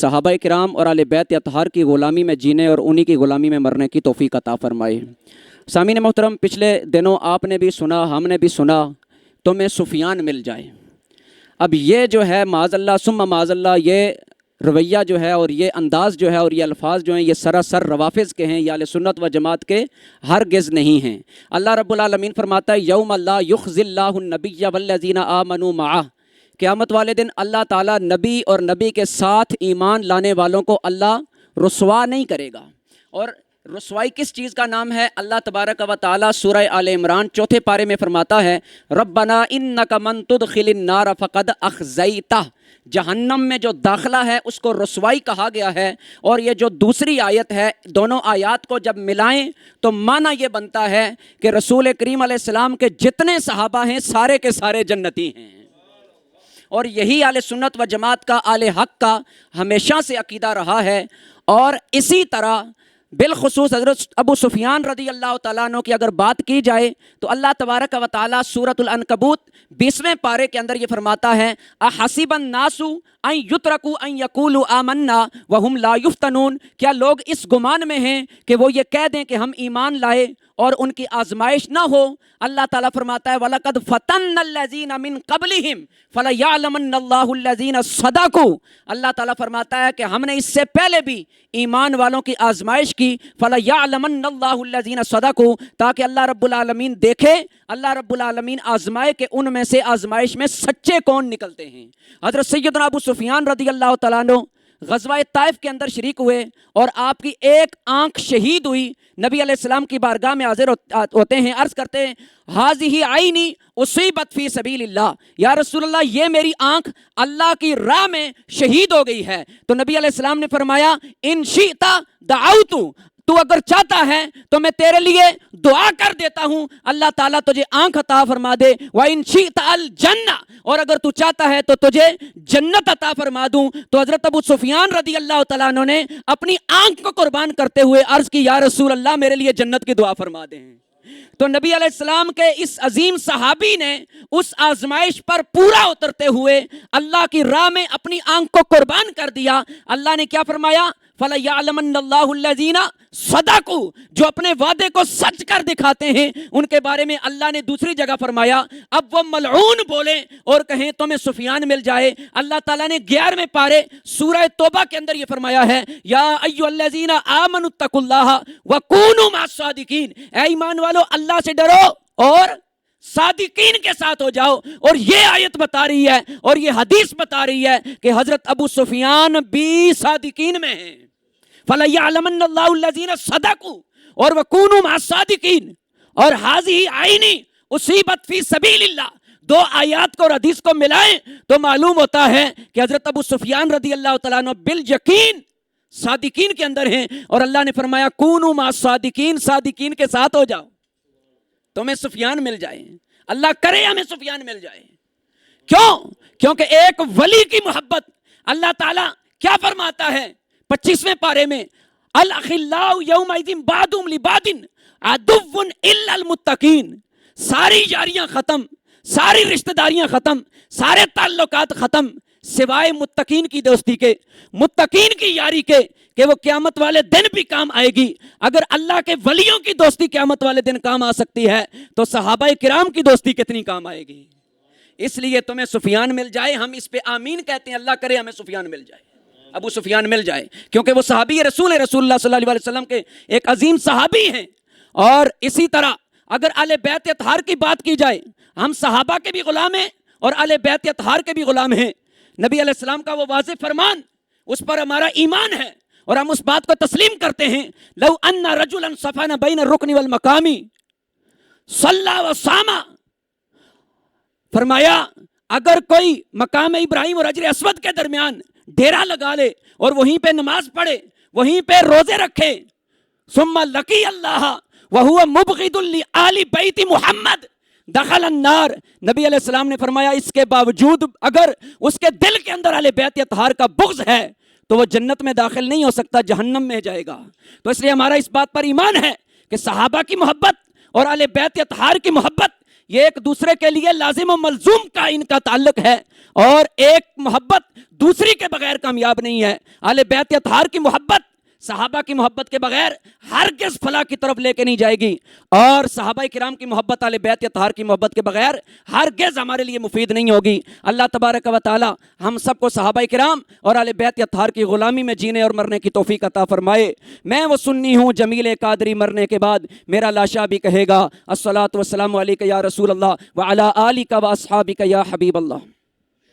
صحابہ کرام اور اہل بیت اطہار کی غلامی میں جینے اور انہی کی غلامی میں مرنے کی توفیق عطا فرمائے۔ سامعین محترم، پچھلے دنوں آپ نے بھی سنا، ہم نے بھی سنا، تمہیں سفیان مل جائے۔ اب یہ جو ہے معاذ اللہ ثم معاذ اللہ، یہ رویہ جو ہے اور یہ انداز جو ہے اور یہ الفاظ جو ہیں، یہ سراسر روافظ کے ہیں، یہ اہل سنت و جماعت کے ہرگز نہیں ہیں۔ اللہ رب العالمین فرماتا ہے یوم لا یخزی اللہ النبی والذین آمنوا معہ، قیامت والے دن اللہ تعالیٰ نبی اور نبی کے ساتھ ایمان لانے والوں کو اللہ رسوا نہیں کرے گا۔ اور رسوائی کس چیز کا نام ہے؟ اللہ تبارک و تعالیٰ سورہ آل عمران 4 پارے میں فرماتا ہے ربنا انک من تدخل النار فقد اخزیتہ، جہنم میں جو داخلہ ہے اس کو رسوائی کہا گیا ہے۔ اور یہ جو دوسری آیت ہے، دونوں آیات کو جب ملائیں تو معنی یہ بنتا ہے کہ رسول کریم علیہ السلام کے جتنے صحابہ ہیں سارے کے سارے جنتی ہیں۔ اور یہی اہل سنت و جماعت کا، اہل حق کا ہمیشہ سے عقیدہ رہا ہے۔ اور اسی طرح بالخصوص حضرت ابو سفیان رضی اللہ تعالیٰ عنہ کی اگر بات کی جائے تو اللہ تبارک و تعالیٰ سورۃ العنکبوت 20ویں پارے کے اندر یہ فرماتا ہے احسب الناس ان یترکوا ان یقولوا آمنا وہم لا یفتنون، کیا لوگ اس گمان میں ہیں کہ وہ یہ کہہ دیں کہ ہم ایمان لائے اور ان کی آزمائش نہ ہو؟ اللہ تعالیٰ فرماتا ہے وَلَقَدْ فَتَنَّ الَّذِينَ مِن قَبْلِهِمْ فَلَيَعْلَمَنَّ اللَّهُ الَّذِينَ صَدَقُوا، اللہ تعالیٰ فرماتا ہے کہ ہم نے اس سے پہلے بھی ایمان والوں کی آزمائش کی، فَلَيَعْلَمَنَّ اللَّهُ الَّذِينَ صَدَقُوا، تاکہ اللہ رب العالمین دیکھے، اللہ رب العالمین آزمائے کہ ان میں سے آزمائش میں سچے کون نکلتے ہیں۔ حضرت سیدنا ابو سفیان رضی اللہ تعالیٰ عنہ غزوہ طائف کے اندر شریک ہوئے اور آپ کی ایک آنکھ شہید ہوئی۔ نبی علیہ السلام کی بارگاہ میں حاضر ہوتے ہیں، عرض کرتے ہیں ہذہ عینی اصیبت فی سبیل اللہ، یا رسول اللہ یہ میری آنکھ اللہ کی راہ میں شہید ہو گئی ہے۔ تو نبی علیہ السلام نے فرمایا ان شئت دعوت، تو اگر چاہتا ہے تو میں تیرے لیے دعا کر دیتا ہوں اللہ تعالیٰ تجھے آنکھ عطا فرما دے، وَإِن شِئْتَ الْجَنَّةَ، اور اگر تو چاہتا ہے تو تجھے جنت عطا فرما دوں۔ تو حضرت ابو سفیان رضی اللہ تعالیٰ عنہ نے اپنی آنکھ کو قربان کرتے ہوئے عرض کی یا رسول اللہ میرے لیے جنت کی دعا فرما دیں۔ تو نبی علیہ السلام کے اس عظیم صحابی نے اس آزمائش پر پورا اترتے ہوئے اللہ کی راہ میں اپنی آنکھ کو قربان کر دیا۔ اللہ نے کیا فرمایا؟ فَلَيَعْلَمَنَّ اللَّهُ الَّذِينَ صَدَقُوا، جو اپنے وعدے کو سچ کر دکھاتے ہیں ان کے بارے میں اللہ نے دوسری جگہ فرمایا اب وہ ملعون بولیں اور کہیں تمہیں سفیان مل جائے۔ اللہ تعالیٰ نے 11ویں پارے سورہ توبہ کے اندر یہ فرمایا ہے یا ایھا الذین آمنوا اتقوا اللہ وکونوا مع الصادقین، اے ایمان والو اللہ سے ڈرو اور صادقین کے ساتھ ہو جاؤ۔ اور یہ آیت بتا رہی ہے اور یہ حدیث بتا رہی ہے کہ حضرت ابو سفیان بھی صادقین میں ہیں۔ فَلَيَعْلَمَنَّ اللَّهُ الَّذِينَ صَدَقُوا اور وَكُونُوا مَعَ الصَّادِقِينَ اور هَذِهِ عَيْنِي أُصِيبَتْ فِي سَبِيلِ اللَّهِ، دو آیات کو اور حدیث کو ملائیں تو معلوم ہوتا ہے کہ حضرت ابو سفیان رضی اللہ تعالیٰ عنہ بالیقین صادقین کے اندر ہیں۔ اور اللہ نے فرمایا کونوا مع الصادقین، صادقین کے ساتھ ہو جاؤ تمہیں سفیان مل جائے۔ اللہ کرے ہمیں سفیان مل جائے۔ کیوں؟ کیونکہ ایک ولی کی محبت اللہ تعالیٰ کیا فرماتا ہے 25ویں پارے میں الاخلاء یومئذ بعضهم لبعض عدو الا المتقین، ساری یاریاں ختم، ساری رشتہ داریاں ختم، سارے تعلقات ختم سوائے متقین کی دوستی کے، متقین کی یاری کے کہ وہ قیامت والے دن بھی کام آئے گی۔ اگر اللہ کے ولیوں کی دوستی قیامت والے دن کام آ سکتی ہے تو صحابہ کرام کی دوستی کتنی کام آئے گی۔ اس لیے تمہیں سفیان مل جائے، ہم اس پہ آمین کہتے ہیں، اللہ کرے ہمیں سفیان مل جائے، ابو سفیان مل جائے، کیونکہ وہ صحابی رسول اللہ صلی اللہ علیہ وسلم کے ایک عظیم صحابی ہیں۔ اور اسی طرح اگر اہل بیت اطہار کی بات کی جائے، ہم صحابہ کے بھی غلام ہیں اور اہل بیت اطہار کے بھی غلام ہیں۔ نبی علیہ السلام کا وہ واضح فرمان، اس پر ہمارا ایمان ہے اور ہم اس بات کو تسلیم کرتے ہیں لو ان رجلا صفن بین الرکن والمقام صلی وصام، فرمایا اگر کوئی مقام ابراہیم اور حجر اسود کے درمیان ڈیرا لگا لے اور وہیں پہ نماز پڑھے، وہیں پہ روزے رکھے، ثم لقی اللہ وہو مبغض لآل بیت محمد دخل النار، نبی علیہ السلام نے فرمایا اس کے باوجود اگر اس کے دل کے اندر اہل بیت اطہار کا بغض ہے تو وہ جنت میں داخل نہیں ہو سکتا، جہنم میں جائے گا۔ تو اس لیے ہمارا اس بات پر ایمان ہے کہ صحابہ کی محبت اور اہل بیت اطہار کی محبت یہ ایک دوسرے کے لیے لازم و ملزوم کا ان کا تعلق ہے، اور ایک محبت دوسری کے بغیر کامیاب نہیں ہے۔ اہل بیت اطہار کی محبت صحابہ کی محبت کے بغیر ہرگز فلاح کی طرف لے کے نہیں جائے گی، اور صحابہ کرام کی محبت اہل بیت اطہار کی محبت کے بغیر ہرگز ہمارے لیے مفید نہیں ہوگی۔ اللہ تبارک و تعالی ہم سب کو صحابہ کرام اور اہل بیت اطہار کی غلامی میں جینے اور مرنے کی توفیق عطا فرمائے۔ میں وہ سنی ہوں جمیل قادری مرنے کے بعد میرا لاشا بھی کہے گا الصلاۃ والسلام علیک یا رسول اللہ وعلی آلک و اصحابک یا حبیب اللہ۔